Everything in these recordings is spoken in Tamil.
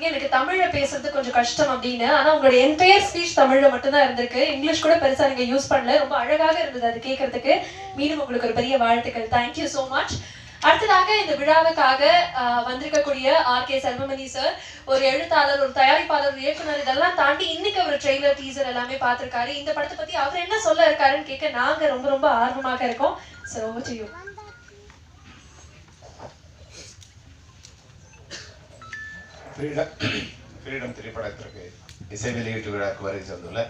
சொல்லியிருக்கீங்க எனக்கு தமிழ்ல பேசுறது கொஞ்சம் கஷ்டம் அப்படின்னு. ஆனா உங்களோட என்டையர் ஸ்பீச் தமிழ்ல மட்டும்தான் இருந்திருக்கு. இங்கிலீஷ் கூட பெருசா நீங்க யூஸ் பண்ணல. ரொம்ப அழகாக இருந்தது அது கேட்கறதுக்கு. மீண்டும் உங்களுக்கு ஒரு பெரிய வாழ்த்துக்கள். Thank you so much. அடுத்ததாக இந்த விழாவுக்காக வந்திருக்கக்கூடிய ஆர்.கே. செல்வமணி சார் ஒரு எழுத்தாளர், ஒரு தயாரிப்பாளர், ஒரு இயக்குனர், இதெல்லாம் தாண்டி இன்னைக்கு ஒரு ட்ரெய்லர் டீசர் எல்லாமே பார்த்திருக்காரு. இந்த படத்தை பத்தி அவர் என்ன சொல்ல இருக்காருன்னு கேட்க நாங்க ரொம்ப ரொம்ப ஆர்வமாக இருக்கோம். Sir over to you. Freedom திரைப்படத்திற்கு இசை வெளியீட்டு விழாவுக்கு வருகை தந்துள்ள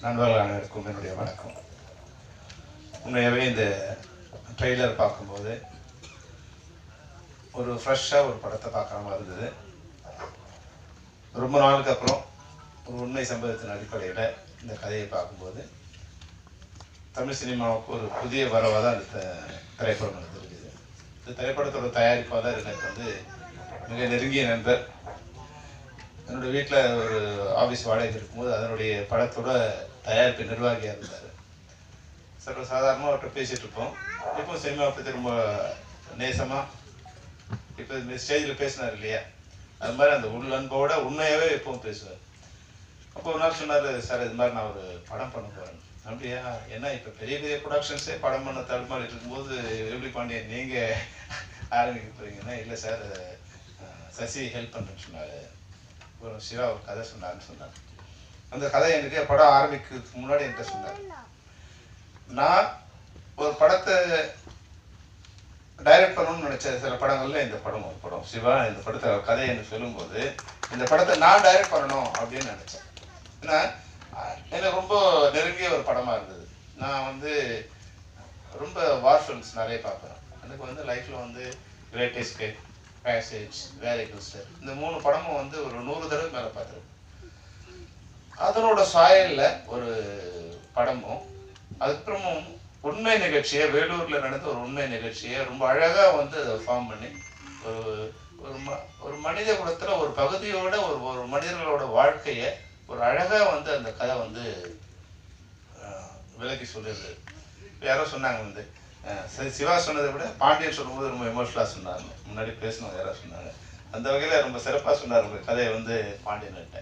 நண்பர்கள் அனைவருக்கும் என்னுடைய வணக்கம். உண்மையாகவே இந்த ட்ரெய்லர் பார்க்கும்போது ஒரு ஃப்ரெஷ்ஷாக ஒரு படத்தை பார்க்குற மாதிரி இருந்தது. ரொம்ப நாளுக்கு அப்புறம் ஒரு உண்மை சம்பவத்தின் அடிப்படையில் இந்த கதையை பார்க்கும்போது தமிழ் சினிமாவுக்கு ஒரு புதிய வரவாக தான் இந்த திரைப்படம் நடந்திருக்குது. இந்த திரைப்படத்தோட தயாரிப்பாளர் எனக்கு வந்து மிக நெருங்கிய நண்பர். என்னோடய வீட்டில் ஒரு ஆஃபீஸ் வாடகை இருக்கும்போது அதனுடைய படத்தோட தயாரிப்பு நிர்வாகியாக இருந்தார். சர்வ சாதாரணமாக அவர்கிட்ட பேசிகிட்டு இருப்போம். இப்போ சினிமாவை பற்றி ரொம்ப நேசமாக இப்போ இந்த ஸ்டேஜில் பேசினார் இல்லையா, அது மாதிரி அந்த உள்ளன்போட உண்மையாகவே எப்பவும் பேசுவார். அப்போ ஒரு நாள் சொன்னார், சார் இது மாதிரி நான் ஒரு படம் பண்ண போகிறேன். அப்படியா, ஏன்னா இப்போ பெரிய பெரிய ப்ரொடக்ஷன்ஸே படம் பண்ண தடுமாறிட்டு இருக்கும்போது எப்படி பாண்டியன் நீங்கள் ஆரம்பிக்க போகிறீங்கன்னா, இல்லை சார் சசி ஹெல்ப் பண்ணுறேன்னு சொன்னார். ஒரு சிவா ஒரு கதை சொன்னார்னு சொன்னார். அந்த கதை எனக்கு படம் ஆரம்பிக்கிறதுக்கு முன்னாடி என்கிட்ட சொன்னார். நான் ஒரு படத்தை டைரக்ட் பண்ணணும்னு நினச்ச சில படங்கள்ல இந்த படம் ஒரு படம். சிவா இந்த படத்தை கதையை எனக்கு சொல்லும்போது இந்த படத்தை நான் டைரக்ட் பண்ணணும் அப்படின்னு நினச்சேன். ஏன்னா எனக்கு ரொம்ப நெருங்கிய ஒரு படமாக இருந்தது. நான் வந்து ரொம்ப வார் ஃபிலிம்ஸ் நிறைய பார்ப்பேன். எனக்கு வந்து லைஃப்பில் வந்து கிரேட் எஸ்கேப், பேசேஜ், வேரி குஸ்டர், இந்த 3 படமும் வந்து ஒரு 100 தடவை மேலே பார்த்துருக்கேன். அதனோட சாயலில் ஒரு படமும், அதுக்கப்புறமும் உண்மை நிகழ்ச்சியை, வேலூரில் நடந்த ஒரு உண்மை நிகழ்ச்சியை ரொம்ப அழகாக வந்து அதை ஃபார்ம் பண்ணி ஒரு மனித குலத்தில் ஒரு பகுதியோட ஒரு மனிதர்களோட வாழ்க்கையை ஒரு அழகாக வந்து அந்த கதை வந்து விளக்கி சொல்லிடுது. யாரோ சொன்னாங்க வந்து சிவா சொன்னதை விட பாண்டியன் சொல்லும்போது ரொம்ப எமோஷனலாக சொன்னாங்க. முன்னாடி பேசினவங்க யாரோ சொன்னாங்க. அந்த வகையில் ரொம்ப சிறப்பாக சொன்னார் உங்கள் கதையை வந்து பாண்டியன்கிட்ட.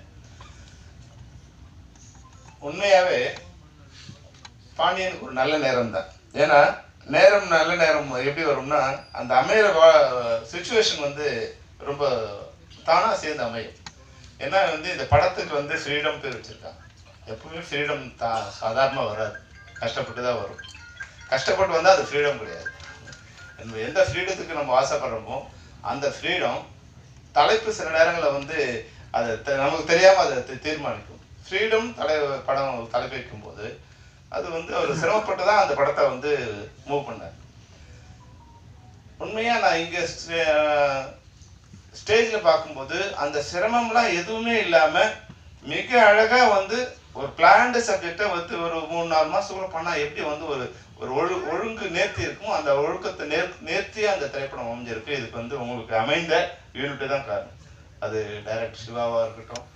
உண்மையாகவே பாண்டியனுக்கு ஒரு நல்ல நேரம் தான். ஏன்னா நல்ல நேரம் எப்படி வரும்னா, அந்த அமையிற சிச்சுவேஷன் வந்து ரொம்ப தானாக சேர்ந்து அமையும். ஏன்னா வந்து இந்த படத்துக்கு வந்து ஃப்ரீடம் பேர் வச்சுருக்காங்க. எப்பவுமே ஃப்ரீடம் சாதாரணமாக வராது, கஷ்டப்பட்டு தான் வரும். கஷ்டப்பட்டு வந்தால் அது ஃப்ரீடம் கிடையாது. நம்ம எந்த ஃப்ரீடத்துக்கு நம்ம ஆசைப்படுறோமோ அந்த ஃப்ரீடம் தலைப்பு சில நேரங்களில் வந்து அதை நமக்கு தெரியாமல் அதை தீர்மானிக்கும். ஃப்ரீடம் படம் தலைப்பு வைக்கும்போது அது வந்து அவர் சிரமப்பட்டு தான் அந்த படத்தை வந்து மூவ் பண்ணார். உண்மையாக நான் இங்கே ஸ்டேஜில் பார்க்கும்போது அந்த சிரமம்லாம் எதுவுமே இல்லாமல் மிக அழகாக வந்து ஒரு பிளான்டு சப்ஜெக்டை வந்து ஒரு 3-4 மாதத்துக்குள்ள பண்ணால் எப்படி வந்து ஒரு ஒழுங்கு நேர்த்தி இருக்குமோ அந்த ஒழுக்கத்தை நேர்த்தியாக அந்த திரைப்படம் அமைஞ்சிருக்கு. இதுக்கு வந்து உங்களுக்கு அமைந்த யூனிட்டு தான் காரணம். அது டைரக்டர் சிவாவாக இருக்கட்டும்,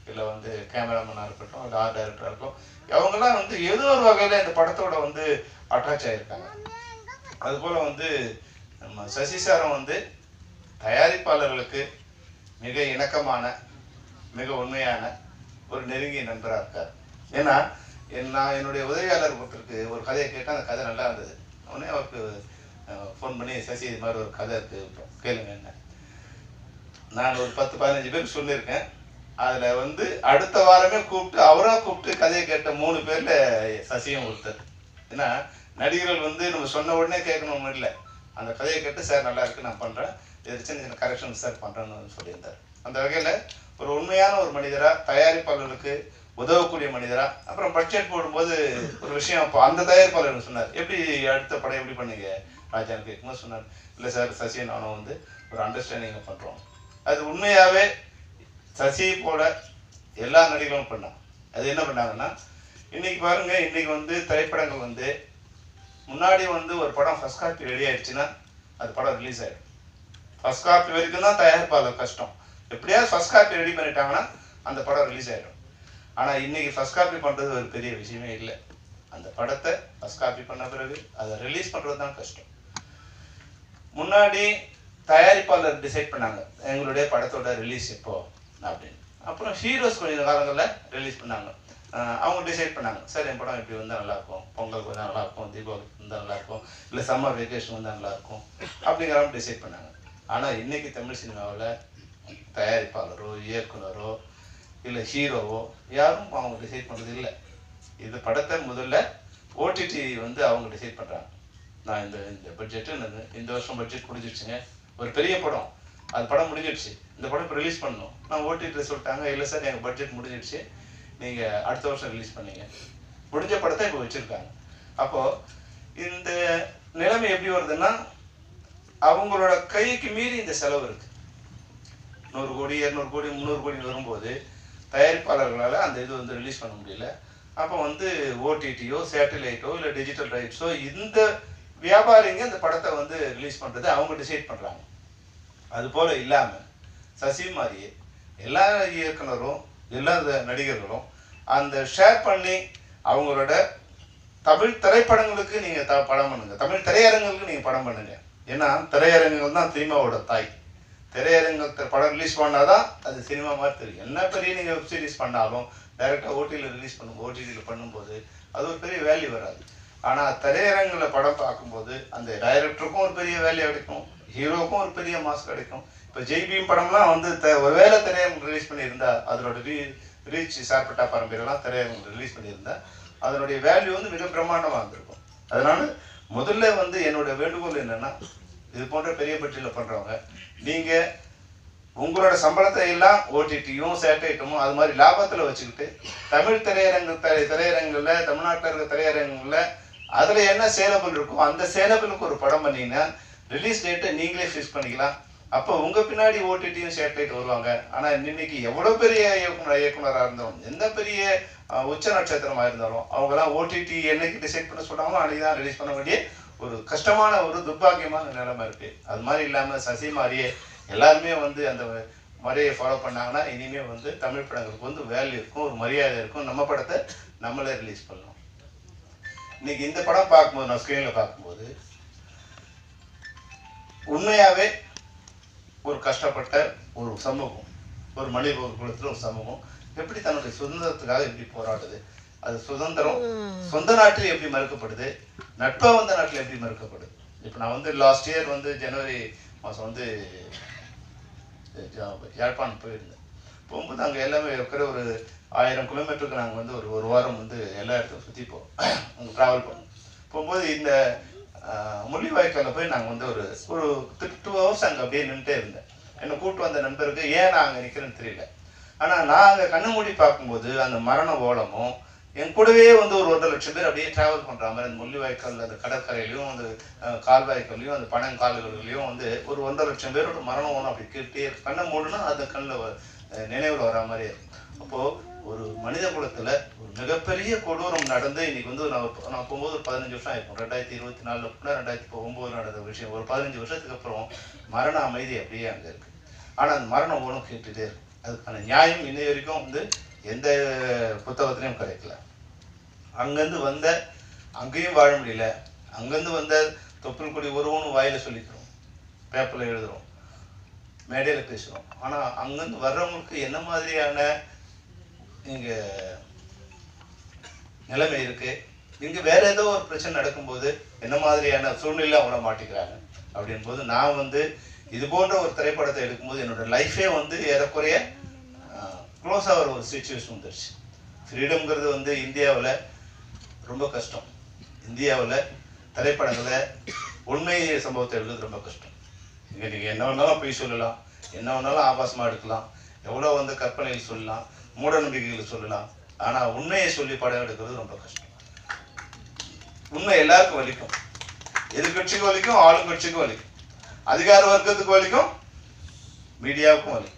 இல்லை வந்து கேமராமேனாக இருக்கட்டும், இல்லை ஆர்ட் டைரக்டராக இருக்கட்டும், அவங்கெல்லாம் வந்து ஏதோ ஒரு வகையில் இந்த படத்தோட வந்து அட்டாச் ஆகியிருக்காங்க. அதுபோல் வந்து நம்ம சசி சாரம் வந்து தயாரிப்பாளர்களுக்கு மிக இணக்கமான, மிக உண்மையான ஒரு நெருங்கிய நண்பராக இருக்கார். ஏன்னா நான் என்னுடைய உதவியாளர் ஒருத்தருக்கு ஒரு கதையை கேட்டால் அந்த கதை நல்லா இருந்தது. உடனே அவருக்கு ஃபோன் பண்ணி, சசி இது மாதிரி ஒரு கதை இருக்குது கேளுங்க என்ன. நான் ஒரு 10-15 பேருக்கு சொல்லியிருக்கேன். அதில் வந்து அடுத்த வாரமே அவராக கூப்பிட்டு கதையை கேட்ட 3 பேரில் சசியும் ஒருத்தர். ஏன்னா நடிகர்கள் வந்து நம்ம சொன்ன உடனே கேட்கணும்னு இல்லை, அந்த கதையை கேட்டு சார் நல்லா இருக்கு நான் பண்ணுறேன், இது சின்ன சின்ன கரெக்ஷன் சார் பண்ணுறேன்னு சொல்லியிருந்தார். அந்த வகையில் ஒரு உண்மையான ஒரு மனிதராக, தயாரிப்பாளர்களுக்கு உதவக்கூடிய மனிதராக. அப்புறம் பட்ஜெட் போடும்போது ஒரு விஷயம் அப்போ அந்த தயாரிப்பாளர் சொன்னார், எப்படி அடுத்த படம் எப்படி பண்ணீங்க ராஜான்னு கேட்கும்போது சொன்னார், இல்லை சார் சசி நானும் வந்து ஒரு அண்டர்ஸ்டாண்டிங்கை பண்ணுறோம். அது உண்மையாகவே சசி போல எல்லா நடிகர்களும் பண்ணாங்க. அது என்ன பண்ணாங்கன்னா, இன்னைக்கு பாருங்க, இன்னைக்கு வந்து திரைப்படங்கள் வந்து முன்னாடி வந்து ஒரு படம் ஃபர்ஸ்ட் காப்பி ரெடி ஆயிடுச்சுன்னா அது படம் ரிலீஸ் ஆகிடும். ஃபர்ஸ்ட் காப்பி வரைக்கும் தான் தயாரிப்பாளர் கஷ்டம். எப்படியாவது ஃபர்ஸ்ட் காப்பி ரெடி பண்ணிட்டாங்கன்னா அந்த படம் ரிலீஸ் ஆகிடும். ஆனால் இன்னைக்கு ஃபர்ஸ்ட் காப்பி பண்ணுறது ஒரு பெரிய விஷயமே இல்லை. அந்த படத்தை ஃபர்ஸ்ட் காப்பி பண்ண பிறகு அதை ரிலீஸ் பண்ணுறது தான் கஷ்டம். முன்னாடி தயாரிப்பாளர் டிசைட் பண்ணாங்க எங்களுடைய படத்தோட ரிலீஸ் எப்போ, அப்படின்னு. அப்புறம் ஹீரோஸ் கொஞ்சம் காலங்களில் ரிலீஸ் பண்ணாங்க. அவங்க டிசைட் பண்ணாங்க, சார் என் படம் இப்படி வந்தால் நல்லாயிருக்கும், பொங்கலுக்கு வந்தால் நல்லாயிருக்கும், தீபாவளிக்கு வந்தால் நல்லாயிருக்கும், இல்லை சம்மர் வெக்கேஷன் வந்தால் நல்லாயிருக்கும் அப்படிங்கிறவங்க டிசைட் பண்ணாங்க. ஆனால் இன்றைக்கி தமிழ் சினிமாவில் தயாரிப்பாளரோ இயக்குனரோ இல்லை ஹீரோவோ யாரும் அவங்க டிசைட் பண்ணுறது இல்லை. இந்த படத்தை முதல்ல ஓடிடி வந்து அவங்க டிசைட் பண்ணுறாங்க. நான் இந்த பட்ஜெட்டு இந்த வருஷம் பட்ஜெட் முடிஞ்சிடுச்சுங்க, ஒரு பெரிய படம், அது படம் முடிஞ்சிடுச்சு, இந்த படம் இப்போ ரிலீஸ் பண்ணணும். நான் ஓடிடி சொல்லிட்டாங்க, இல்லை சார் எங்கள் பட்ஜெட் முடிஞ்சிடுச்சு, நீங்கள் அடுத்த வருஷம் ரிலீஸ் பண்ணீங்க. முடிஞ்ச படத்தை இப்போ வச்சுருக்காங்க. அப்போது இந்த நிலைமை எப்படி வருதுன்னா, அவங்களோட கைக்கு மீறி இந்த செலவு இருக்குது. 100 கோடி 200 கோடி 300 கோடி வரும்போது தயாரிப்பாளர்களால் அந்த இது வந்து ரிலீஸ் பண்ண முடியல. அப்போ வந்து ஓடிடியோ சேட்டலைட்டோ இல்லை டிஜிட்டல் ரைட்ஸோ இந்த வியாபாரிங்க இந்த படத்தை வந்து ரிலீஸ் பண்ணுறது அவங்க டிசைட் பண்ணுறாங்க. அது போல் இல்லாமல் சசி மாதிரியே எல்லா இயக்குனரும் எல்லா நடிகர்களும் அந்த ஷேர் பண்ணி அவங்களோட தமிழ் திரைப்படங்களுக்கு நீங்கள் படம் பண்ணுங்க, தமிழ் திரையரங்குகளுக்கு நீங்கள் படம் பண்ணுங்க. ஏன்னா திரையரங்குகள் தான் சினிமாவோட தாய். திரையரங்கத்தில் படம் ரிலீஸ் பண்ணால் தான் அது சினிமா மாதிரி தெரியும். என்ன பெரிய நீங்கள் வெப் சீரிஸ் பண்ணாலும் டைரெக்டாக ஓடிடியில் ரிலீஸ் பண்ணும்போது ஓடிடியில் பண்ணும்போது அது ஒரு பெரிய வேல்யூ வராது. ஆனால் திரையரங்கில் படம் பார்க்கும்போது அந்த டைரக்டருக்கும் ஒரு பெரிய வேல்யூ கிடைக்கும், ஹீரோவுக்கும் ஒரு பெரிய மாஸ் கிடைக்கும். இப்போ ஜெய்பீம் படம்லாம் வந்து ஒருவேளை திரையரங்கு ரிலீஸ் பண்ணியிருந்தா அதனோட ரீச் சார்பட்டா பரம்பரையெல்லாம் திரையரங்கு ரிலீஸ் பண்ணியிருந்தா அதனுடைய வேல்யூ வந்து மிக பிரம்மாண்டமாக இருந்திருக்கும். அதனால முதல்ல வந்து என்னோட வேண்டுகோள் என்னென்னா, இது போன்ற பெரிய பட்ஜெட்டில் பண்ணுறவங்க நீங்கள் உங்களோட சம்பளத்தை எல்லாம் ஓடிடியும் சேட்டலைட்டும் அது மாதிரி லாபத்தில் வச்சுக்கிட்டு தமிழ் திரையரங்குகளில் தமிழ்நாட்டில் இருக்கிற திரையரங்குகளில் அதில் என்ன சேலபிள் இருக்கோ அந்த சேலபிளுக்கு ஒரு படம் பண்ணிங்கன்னா ரிலீஸ் டேட்டை நீங்களே ஃபிக்ஸ் பண்ணிக்கலாம். அப்போ உங்கள் பின்னாடி ஓடிடியும் சேட்டலைட் வருவாங்க. ஆனால் இன்னைக்கு எவ்வளோ பெரிய இயக்குனராக இருந்தாலும் எந்த பெரிய உச்ச நட்சத்திரமாக இருந்தாலும் அவங்கெல்லாம் ஓடிடி என்னைக்கு டிசைட் பண்ண சொல்கிறாங்களோ அன்றைக்கி தான் ரிலீஸ் பண்ண வேண்டிய ஒரு கஷ்டமான ஒரு துர்பாக்கியமான நிலைமை இருக்குது. அது மாதிரி இல்லாமல் சசி மாதிரியே எல்லாருமே வந்து அந்த முறையை ஃபாலோ பண்ணாங்கன்னா இனிமேல் வந்து தமிழ் படங்களுக்கு வந்து வேல்யூ இருக்கும், ஒரு மரியாதை இருக்கும், நம்ம படத்தை நம்மளே ரிலீஸ் பண்ணலாம். இன்னைக்கு இந்த படம் பார்க்கும்போது நான் ஸ்க்ரீனில் பார்க்கும்போது உண்மையாகவே ஒரு கஷ்டப்பட்ட ஒரு சமூகம், ஒரு மனித குலத்தில் ஒரு சமூகம் எப்படி தன்னுடைய சுதந்திரத்துக்காக எப்படி போராடுது, அது சுதந்திரம் சொந்த நாட்டில் எப்படி மறுக்கப்படுது, நட்பா வந்த நாட்டில் எப்படி மறுக்கப்படுது. இப்போ நான் வந்து லாஸ்ட் இயர் வந்து ஜனவரி மாதம் வந்து யாழ்ப்பாணம் போயிருந்தேன். போகும்போது அங்கே எல்லாமே இருக்கிற ஒரு 1000 கிலோமீட்டருக்கு நாங்கள் வந்து ஒரு வாரம் வந்து எல்லா இடத்தையும் சுற்றி அங்கே ட்ராவல் பண்ணோம். போகும்போது இந்த முள்ளிவாய்க்காலில் போய் நாங்கள் வந்து ஒரு 2 ஹவர்ஸ் அங்கே அப்படியே நின்றுட்டே இருந்தேன். என்னை கூப்பிட்டு வந்த நண்பருக்கு ஏன் நான் அங்கே நிற்கிறேன்னு தெரியல. ஆனால் நான் அங்கே கண்ணு மூடி பார்க்கும்போது அந்த மரண ஓலமும் என் கூடவே வந்து ஒரு 1.5 லட்சம் பேர் அப்படியே ட்ராவல் பண்ணுற மாதிரி அந்த முள்ளிவாய்க்கால் அந்த கடற்கரையிலையும் அந்த கால்வாய்க்கல்லையும் அந்த பனங்கால்கள்லையும் வந்து ஒரு 1.5 லட்சம் பேரோட மரண ஓலம் அப்படி கேட்டே கண்ணை மூடுனா அந்த கண்ணில் நினைவில் வரா மாதிரி இருக்கும். அப்போது ஒரு மனித குலத்தில் ஒரு மிகப்பெரிய கொடூரம் நடந்து இன்னைக்கு வந்து நான் போகும்போது ஒரு 15 வருஷம் ஆயிருக்கும். 2024 2009 நடந்த விஷயம். ஒரு 15 வருஷத்துக்கு அப்புறம் மரண அமைதி அப்படியே அங்கே இருக்குது. ஆனால் அந்த மரண ஓலம் கேட்டுகிட்டே இருக்கு. அதுக்கான நியாயம் இன்னை வரைக்கும் வந்து எந்த புத்தகத்திலையும் கிடைக்கல. அங்கேருந்து வந்த அங்கேயும் வாழ முடியல, அங்கேருந்து வந்த தொப்புள் கொடி ஒருவனும் வாயில் சொல்லிக்கிறோம், பேப்பரில் எழுதுகிறோம், மேடையில் பேசுகிறோம். ஆனால் அங்கேருந்து வர்றவங்களுக்கு என்ன மாதிரியான இங்கே நிலைமை இருக்குது, இங்கே வேற ஏதோ ஒரு பிரச்சனை நடக்கும்போது என்ன மாதிரியான சூழ்நிலை அவங்கள மாட்டிக்கிறாங்க அப்படின் போது நான் வந்து இது போன்ற ஒரு திரைப்படத்தை எடுக்கும்போது என்னோட லைஃபே வந்து ஏறக்குறைய க்ளோஸ் ஆகிற ஒரு சிச்சுவேஷன் வந்துடுச்சு. ஃப்ரீடம்ங்கிறது வந்து இந்தியாவில் ரொம்ப கஷ்டம். இந்தியாவில் திரைப்படங்களை உண்மை சம்பவத்தை எழுதுறது ரொம்ப கஷ்டம். இங்கே நீங்கள் என்ன வேணாலும் போய் சொல்லலாம், என்ன வேணாலும் ஆபாசமாக எடுக்கலாம், எவ்வளோ வந்து கற்பனைகள் சொல்லலாம், மூட நம்பிக்கைகள் சொல்லலாம். ஆனால் உண்மையை சொல்லி படம் எடுக்கிறது ரொம்ப கஷ்டம். உண்மை எல்லாருக்கும் வலிக்கும், எதிர்கட்சிக்கும் வலிக்கும், ஆளுங்கட்சிக்கும் வலிக்கும், அதிகார வர்க்கத்துக்கு வலிக்கும், மீடியாவுக்கும் வலிக்கும்.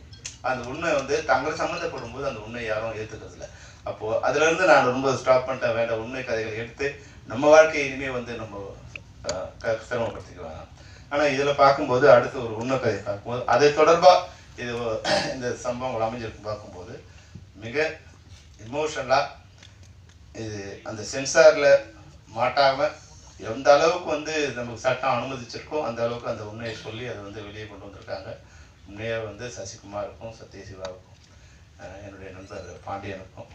அந்த உண்மை வந்து தங்களை சம்மந்தப்படும் போது அந்த உண்மை யாரும் ஏற்றுக்கிறது இல்லை. அப்போது அதுலேருந்து நான் ரொம்ப ஸ்டாப் பண்ணிட்டேன். வேண்டாம், உண்மை கதைகளை எடுத்து நம்ம வாழ்க்கையை இனிமேல் வந்து நம்ம சிரமப்படுத்திக்குவாங்க. ஆனால் இதில் பார்க்கும்போது அடுத்து ஒரு உண்மை கதை பார்க்கும்போது அதை தொடர்பாக இது இந்த சம்பவங்கள் அமைஞ்சிருக்கு பார்க்கும்போது மிக இமோஷனலாக இது அந்த சென்சாரில் மாட்டாமல் எந்த அளவுக்கு வந்து நமக்கு சட்டம் அனுமதிச்சிருக்கோ அந்த அளவுக்கு அந்த உண்மையை சொல்லி அதை வந்து வெளியே கொண்டு வந்திருக்காங்க. உண்மையாக வந்து சசிகுமாருக்கும் சத்யசிவாவுக்கும் சார் பாண்டியனுக்கும்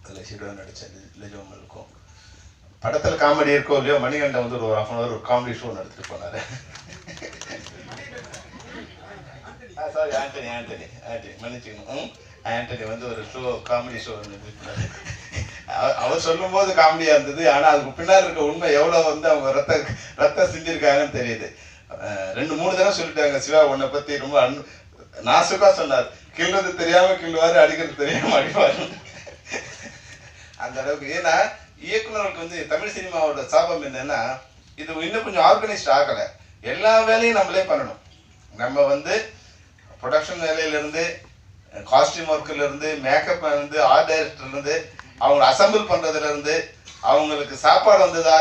அதில் ஹீரோயின் நடித்த லிஜோமலுக்கும் படத்தில் காமெடி இருக்கோ இல்லையோ மணிகண்டன் வந்து ஒரு ½ hour ஒரு காமெடி ஷோ நடத்திட்டு போனார். சாரி ஆண்டனி மன்னிச்சுக்கணும். ஆண்டனி வந்து ஒரு ஷோ காமெடி ஷோ நடத்திட்டு அவர் சொல்லும் போது காமெடியா இருந்தது. ஆனால் அதுக்கு பின்னால் இருக்க உண்மை எவ்வளோ வந்து அவங்க ரத்தம் செஞ்சிருக்காங்கன்னு தெரியுது. 2-3 தடவை சொல்லிட்டாங்க சிவா உன்னை பற்றி ரொம்ப நாசுக்கா சொன்னார். கிள்றது தெரியாம கிள்ளுவாரு, அடிக்கிறது தெரியாம அடிப்பாரு. அந்த அளவுக்கு. ஏன்னா இயக்குநர்களுக்கு வந்து தமிழ் சினிமாவோட சாபம் என்னன்னா இது இன்னும் கொஞ்சம் ஆர்கனைஸ்ட் ஆகலை. எல்லா வேலையும் நம்மளே பண்ணணும். நம்ம வந்து ப்ரொடக்ஷன் வேலையிலேருந்து காஸ்டியூம் ஒர்க்கிலேருந்து மேக்கப்லேருந்து ஆர்ட் டைரக்டர்லேருந்து அவங்க அசம்பிள் பண்ணுறதுலேருந்து அவங்களுக்கு சாப்பாடு வந்ததா,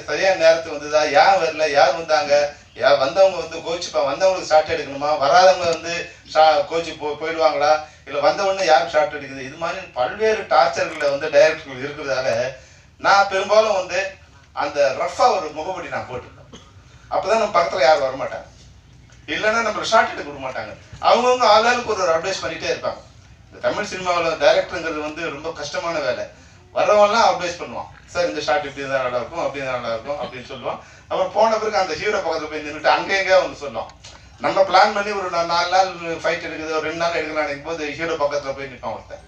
சரியான நேரத்துக்கு வந்ததா, யார் வரல, யார் வந்தாங்க, வந்தவங்க வந்து கோச்சிப்பா, வந்தவங்களுக்கு ஷார்ட் எடுக்கணுமா, வராதவங்க வந்து கோச்சி போயிடுவாங்களா, இல்லை வந்தவொடனே யாரும் ஷார்ட் எடுக்குது, இது மாதிரி பல்வேறு டார்ச்சர்களில் வந்து டைரக்டர்கள் இருக்கிறதால நான் பெரும்பாலும் வந்து அந்த ரஃபாக ஒரு முகப்படி நான் போட்டுருக்கேன். அப்போ தான் நம்ம பக்கத்தில் யாரும் வரமாட்டாங்க. இல்லைன்னா நம்மளை ஷார்ட் எடுக்க விட மாட்டாங்க. அவங்கவுங்க ஆளாளுக்கு ஒரு அட்வைஸ் பண்ணிகிட்டே இருப்பாங்க. இந்த தமிழ் சினிமாவில் டைரக்டருங்கிறது வந்து ரொம்ப கஷ்டமான வேலை. வரவெல்லாம் அட்வைஸ் பண்ணுவான். சார் இந்த ஷார்ட் இப்படி இருந்தால் நல்லா இருக்கும், அப்படி இருந்தால் நல்லா இருக்கும் அப்படின்னு சொல்லுவான். அப்புறம் போன பிறகு அந்த ஹீரோ பக்கத்தில் போய் நின்றுட்டு அங்கே எங்கேயா வந்து சொல்லுவான். நம்ம பிளான் பண்ணி ஒரு 4 நாள் ஃபைட் எடுக்குது, ஒரு 2 நாள் எடுக்கலாம் நினைக்கும் போது ஹீரோ பக்கத்தில் போய் நிற்பான் ஒருத்தன்.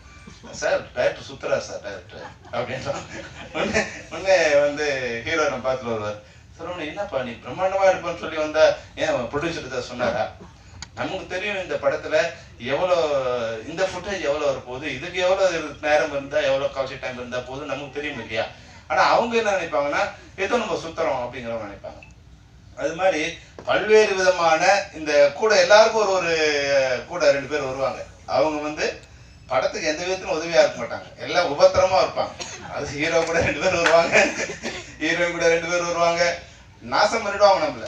சார் டைரக்டர் சுத்துறா சார் டைரக்டர் அப்படின்னா உடனே வந்து ஹீரோ நம்ம பார்த்துட்டு வருவார். சார் உன்னை என்னப்பா நீ பிரம்மாண்டமாக இருப்பேன்னு சொல்லி வந்தா ஏன் ப்ரொடியூசர் தான் சொன்னாரா? நமக்கு தெரியும் இந்த படத்தில் எவ்வளோ இந்த ஃபுட்டேஜ் எவ்வளோ வரப்போகுது, இதுக்கு எவ்வளோ நேரம் இருந்தால் எவ்வளோ கால்சி டைம் இருந்தால் போதும் நமக்கு தெரியும் இல்லையா? ஆனால் அவங்க என்ன நினைப்பாங்கன்னா ஏதோ நம்ம சுத்துறோம் அப்படிங்கிறவங்க நினைப்பாங்க. அது மாதிரி பல்வேறு விதமான இந்த கூட எல்லாருக்கும் ஒரு கூட 2 பேர் வருவாங்க. அவங்க வந்து படத்துக்கு எந்த விதத்திலும் உதவியாக இருக்க மாட்டாங்க, எல்லாம் உபத்திரமா இருப்பாங்க. அது ஹீரோ கூட 2 பேர் வருவாங்க, ஹீரோயின் கூட 2 பேர் வருவாங்க, நாசம் பண்ணிடுவாங்க நம்மள.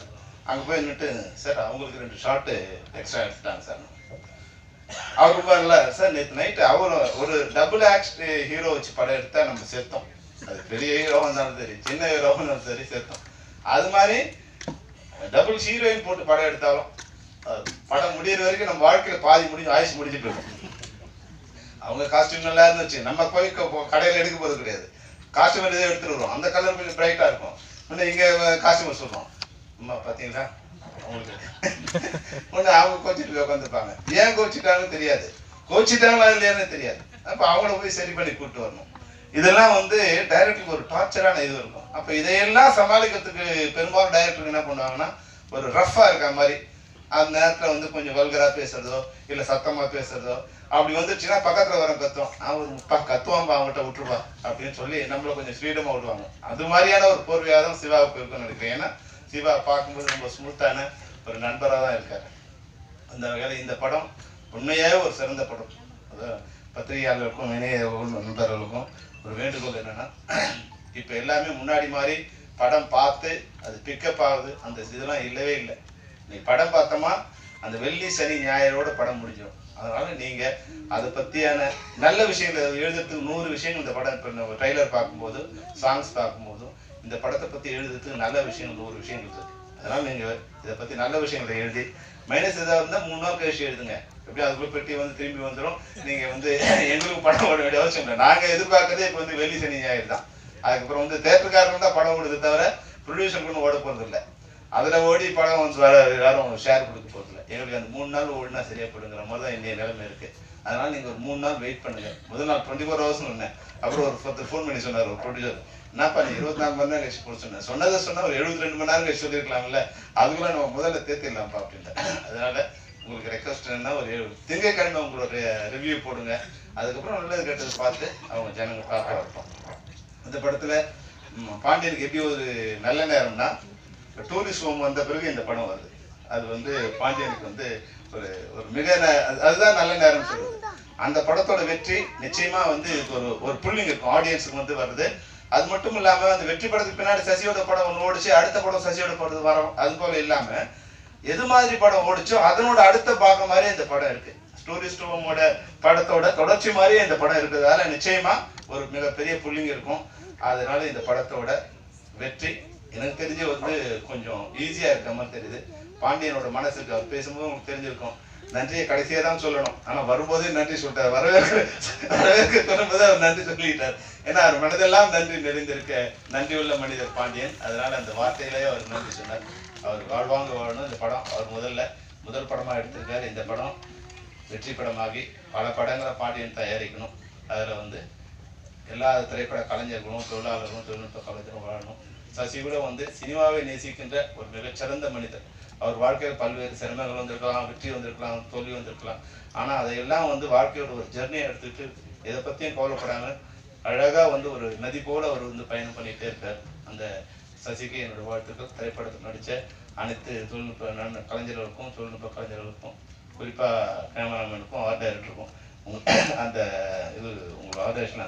அங்கே போய் நின்றுட்டு சார் அவங்களுக்கு 2 ஷார்ட்டு எக்ஸ்ட்ரா எடுத்துட்டாங்க சார். அவர் ரொம்ப இல்லை சார் நேற்று நைட்டு அவர் ஒரு டபுள் ஆக்ட் ஹீரோ வச்சு படம் எடுத்தா நம்ம சேர்த்தோம். அது பெரிய ஹீரோவாக இருந்தாலும் சரி, சின்ன ஹீரோவாக இருந்தாலும் சரி சேர்த்தோம். அது மாதிரி டபுள் ஹீரோயின் போட்டு படம் எடுத்தாலும் படம் முடிகிற வரைக்கும் நம்ம வாழ்க்கையில் பாதி ஆயுசு முடிஞ்சு போயிடும். அவங்க காஸ்டியூம் நல்லா இருந்துச்சு, நம்ம போய் கடையில் எடுக்க போகிறது கிடையாது. காஸ்டியூம் இதே எடுத்துட்டு வருவோம், அந்த கலர் கொஞ்சம் பிரைட்டாக இருக்கும். இன்னும் இங்கே காஸ்டியூமர் சொல்லுவோம், அம்மா பார்த்தீங்களா அவங்களுக்கு ஒன்று அவங்க கோச்சிட்டு போய் உட்காந்துருப்பாங்க. ஏன் கோச்சிட்டாங்கன்னு தெரியாது, கோச்சிட்டாங்களா இல்லையான்னு தெரியாது. அப்போ அவங்கள போய் சரி பண்ணி கூப்பிட்டு வரணும். இதெல்லாம் வந்து டைரக்டருக்கு ஒரு டார்ச்சரான இது இருக்கும். அப்போ இதையெல்லாம் சமாளிக்கிறதுக்கு பெரும்பாலும் டைரக்டருக்கு என்ன பண்ணுவாங்கன்னா ஒரு ரஃப்பாக இருக்க மாதிரி அந்த நேரத்தில் வந்து கொஞ்சம் வல்கராக பேசுறதோ இல்லை சத்தமாக பேசுறதோ அப்படி வந்துடுச்சுன்னா பக்கத்தில் வர கத்துவோம், அவர் கத்துவாம்பா அவங்ககிட்ட விட்டுருவா அப்படின்னு சொல்லி நம்மளை கொஞ்சம் ஃப்ரீடமாக விடுவாங்க. அது மாதிரியான ஒரு போர்வையாக தான் சிவாவுக்கு இருக்குன்னு நினைக்கிறேன். ஏன்னா சிவா பார்க்கும்போது ரொம்ப ஸ்மூத்தான ஒரு நண்பராக தான் இருக்காரு. அந்த வகையில் இந்த படம் உண்மையாகவே ஒரு சிறந்த படம். அதாவது பத்திரிகையாளர்களுக்கும் இணைய நண்பர்களுக்கும் ஒரு வேண்டுகோள் என்னன்னா, இப்போ எல்லாமே முன்னாடி மாதிரி படம் பார்த்து அது பிக்கப் ஆகுது அந்த இதெல்லாம் இல்லவே இல்லை. நீ படம் பார்த்தோமா அந்த வெள்ளி சனி ஞாயிறோட படம் முடிஞ்சிடும். அதனால நீங்க அதை பற்றியான நல்ல விஷயங்கள் எழுதுறதுக்கு 100 விஷயங்கள் இந்த படம் இப்போ ட்ரைலர் பார்க்கும்போது சாங்ஸ் பார்க்கும்போதும் இந்த படத்தை பற்றி எழுதுறதுக்கு நல்ல விஷயங்கள் 100 விஷயங்கள் இருக்குது. அதனால் நீங்கள் இதை பற்றி நல்ல விஷயங்களை எழுதி மைனஸ் எதாவது இருந்தால் 3 நாள் கழிச்சு எழுதுங்க. எப்படி அதுக்குள்ள பெட்டி வந்து திரும்பி வந்துடும். நீங்கள் வந்து எங்களுக்கு படம் ஓட வேண்டிய அவசியம் இல்லை. நாங்கள் எதிர்பார்க்கறதே இப்போ வந்து வெள்ளி சனி ஞாயிறு தான். அதுக்கப்புறம் வந்து தேட்டருக்காரங்க தான் படம் ஓடுது தவிர ப்ரொடியூசருக்கு ஓட போகிறது இல்லை. அதில் ஓடி படம் வந்து யாரும் ஷேர் கொடுக்க போகிறது இல்லை. எங்களுக்கு அந்த 3 நாள் ஓடினா சரியாக போடுங்கிற மாதிரி தான் இன்றைய நிலைமை இருக்குது. அதனால் நீங்கள் ஒரு 3 நாள் வெயிட் பண்ணுங்கள். முதல் நாள் 24 hours சொன்னேன். அப்புறம் ஒரு 10 ஃபோன் பண்ணி சொன்னார் ஒரு ப்ரொடியூசர், என்னப்பா நீ 24 மணி நேரம் கழிச்சு போட சொன்னேன். சொன்னால் ஒரு 72 மணி நேரம் கழிச்சு சொல்லியிருக்கலாம்ல, அதுக்குள்ள நம்ம முதல்ல தேர்த்திடலாம்ப்பா அப்படின்ட்டு. அதனால் உங்களுக்கு ரெக்வஸ்ட் என்னன்னா ஒரு திங்கட்கிழமை உங்களுடைய ரிவ்யூ போடுங்க. அதுக்கப்புறம் நல்லது கெட்டது பார்த்து அவங்க ஜனங்க பார்க்க வைப்போம். இந்த படத்தில் பாண்டியனுக்கு எப்படி ஒரு நல்ல நேரம்னா டூரிஸ்ட் ஹோம் வந்த பிறகு இந்த படம் வருது. அது வந்து பாண்டியனுக்கு வந்து ஒரு மிக அதுதான் நல்ல நேரம் சொல்லுது. அந்த படத்தோட வெற்றி நிச்சயமா வந்து ஒரு புல்லிங் இருக்கும் ஆடியன்ஸுக்கு வந்து வருது. அது மட்டும் இல்லாமல் அந்த வெற்றி படத்துக்கு பின்னாடி சசியோட படம் ஒன்று ஓடிச்சு, அடுத்த படம் சசியோட படம் வரும். அது போல இல்லாமல் எது மாதிரி படம் ஓடிச்சோ அதனோட அடுத்த பாகம் மாதிரி இந்த படம் இருக்கு. டூரிஸ்ட் ஹோமோட படத்தோட தொடர்ச்சி மாதிரியே இந்த படம் இருக்கிறதால நிச்சயமா ஒரு மிகப்பெரிய புல்லிங் இருக்கும். அதனால இந்த படத்தோட வெற்றி எனக்கு தெரிஞ்சு வந்து கொஞ்சம் ஈஸியாக இருக்க மாதிரி தெரியுது. பாண்டியனோட மனசுக்கு அவர் பேசும்போது உங்களுக்கு தெரிஞ்சிருக்கும், நன்றியை கடைசியாக தான் சொல்லணும். ஆனால் வரும்போதே நன்றி சொல்லிட்டார். வரவேற்க சொல்லும்போது அவர் நன்றி சொல்லிட்டார். ஏன்னா அவர் மனதெல்லாம் நன்றி நிறைந்திருக்க நன்றியுள்ள மனிதர் பாண்டியன். அதனால அந்த வார்த்தையிலேயே அவர் நன்றி சொன்னார். அவர் வாழ்வாங்க வாழணும். இந்த படம் அவர் முதல் படமாக எடுத்திருக்காரு. இந்த படம் வெற்றி படமாகி பல படங்களை பாண்டியன் தயாரிக்கணும். அதில் எல்லா திரைப்பட கலைஞர்களும் தொழிலாளர்களும் தொழில்நுட்ப கலைஞரும் வாழணும். சசி கூட சினிமாவை நேசிக்கின்ற ஒரு மிகச்சிறந்த மனிதர். அவர் வாழ்க்கையில் பல்வேறு சிரமங்கள் வந்திருக்கலாம், வெற்றி வந்திருக்கலாம், தோல்வி வந்திருக்கலாம். ஆனால் அதையெல்லாம் வாழ்க்கையோட ஒரு ஜெர்னியை எடுத்துக்கிட்டு எதை பற்றியும் கவலைப்படாமல் அழகாக ஒரு நதி போல அவர் பயணம் பண்ணிகிட்டே இருக்கார். அந்த சசிக்கு என்னோட வாழ்த்துக்கள். திரைப்படத்தில் நடித்த அனைத்து தொழில்நுட்ப கலைஞர்களுக்கும் தொழில்நுட்ப கலைஞர்களுக்கும் குறிப்பாக கேமராமேனுக்கும் ஆர்ட் டைரக்டருக்கும் அந்த உங்களோட ஆர்டரேஷன்